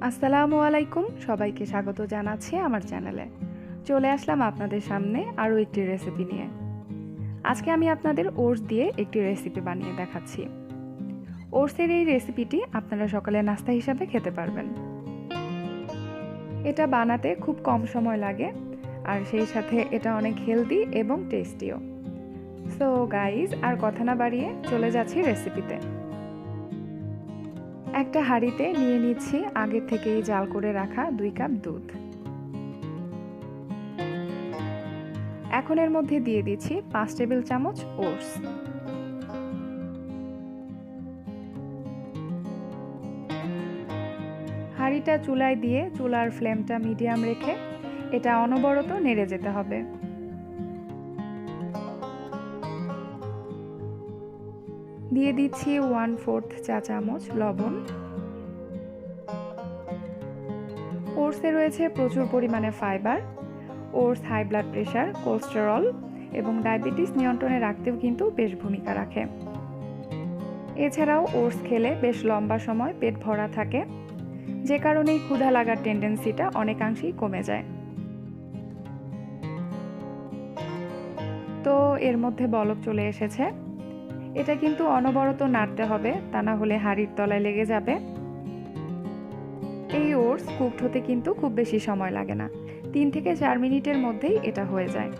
আসসালামু আলাইকুম, সবাইকে স্বাগত জানাচ্ছি আমার চ্যানেলে। চলে আসলাম আপনাদের সামনে আরও একটি রেসিপি নিয়ে। আজকে আমি আপনাদের ওটস দিয়ে একটি রেসিপি বানিয়ে দেখাচ্ছি। ওটসের এই রেসিপিটি আপনারা সকালে নাস্তা হিসাবে খেতে পারবেন। এটা বানাতে খুব কম সময় লাগে, আর সেই সাথে এটা অনেক হেলদি এবং টেস্টিও। সো গাইজ, আর কথা না বাড়িয়ে চলে যাচ্ছি রেসিপিতে। একটা হাঁড়িতে নিয়ে নিচ্ছি আগে থেকেই জাল করে রাখা 2 কাপ দুধ। এখন এর মধ্যে দিয়ে দিচ্ছি 5 টেবিল চামচ ওটস। হাঁড়িটা চুলায় দিয়ে চুলার ফ্লেমটা মিডিয়াম রেখে এটা অনবরত নেড়ে যেতে হবে। দিয়ে দিচ্ছি 1/4 চা চামচ লবণ। ওটসে রয়েছে প্রচুর পরিমাণে fibre. Oats high blood pressure, cholesterol এবং ডায়াবেটিস নিয়ন্ত্রণে রাখতেও কিন্তু বেশ ভূমিকা রাখে। এছাড়াও ওটস খেলে বেশ লম্বা সময় পেট ভরা থাকে, যে কারণেই ক্ষুধা লাগার টেন্ডেন্সিটা অনেকাংশেই কমে যায়। তো এর মধ্যে বলক চলে এসেছে। এটা কিন্তু অনবরত নাড়তে হবে, তা না হলে হাঁড়ির তলায় লেগে যাবে। এই ওটস কুকড হতে কিন্তু খুব বেশি সময় লাগে না, 3 থেকে 4 মিনিটের মধ্যেই এটা হয়ে যায়।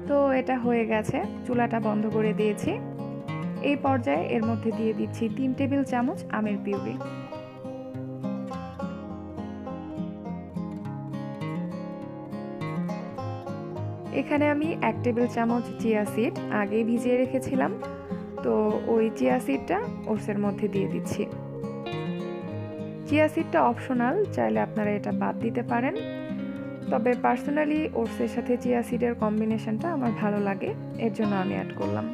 তো এটা হয়ে গেছে, চুলাটা বন্ধ করে দিয়েছি। এই পর্যায়ে এর মধ্যে দিয়ে দিচ্ছি 3 টেবিল চামচ আমের পিউরি। এখানে আমি 1 টেবিল চামচ চিয়া সিড আগেই ভিজিয়ে রেখেছিলাম, তো ওই চিয়া সিডটা ওটসের মধ্যে দিয়ে দিচ্ছি। চিয়া সিডটা অপশনাল, চাইলে আপনারা এটা বাদ দিতে পারেন, তবে পার্সোনালি ওটসের সাথে চিয়া সিডের কম্বিনেশনটা আমার ভালো লাগে, এর জন্য আমি অ্যাড করলাম।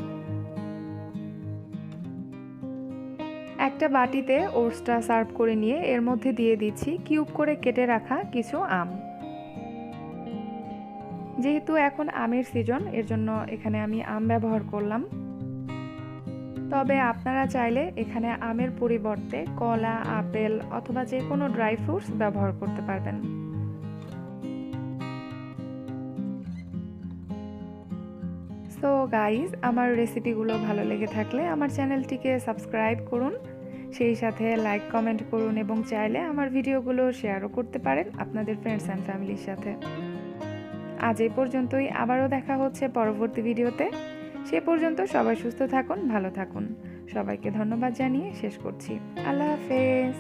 একটা বাটিতে ওটসটা সার্ভ করে নিয়ে এর মধ্যে দিয়ে দিচ্ছি কিউব করে কেটে রাখা কিছু আম। যেহেতু এখন আমের সিজন, এর জন্য এখানে আমি আম ব্যবহার করলাম, তবে আপনারা চাইলে এখানে আমের পরিবর্তে কলা, আপেল অথবা যে কোনো ড্রাই ফ্রুটস ব্যবহার করতে পারবেন। সো গাইজ, আমার রেসিপিগুলো ভালো লেগে থাকলে আমার চ্যানেলটিকে সাবস্ক্রাইব করুন, সেই সাথে লাইক কমেন্ট করুন এবং চাইলে আমার ভিডিওগুলো শেয়ারও করতে পারেন আপনাদের ফ্রেন্ডস অ্যান্ড ফ্যামিলির সাথে। আজ এই পর্যন্তই, আবারও দেখা হচ্ছে পরবর্তী ভিডিওতে। সে পর্যন্ত সবাই সুস্থ থাকুন, ভালো থাকুন। সবাইকে ধন্যবাদ জানিয়ে শেষ করছি। আল্লাহ হাফেজ।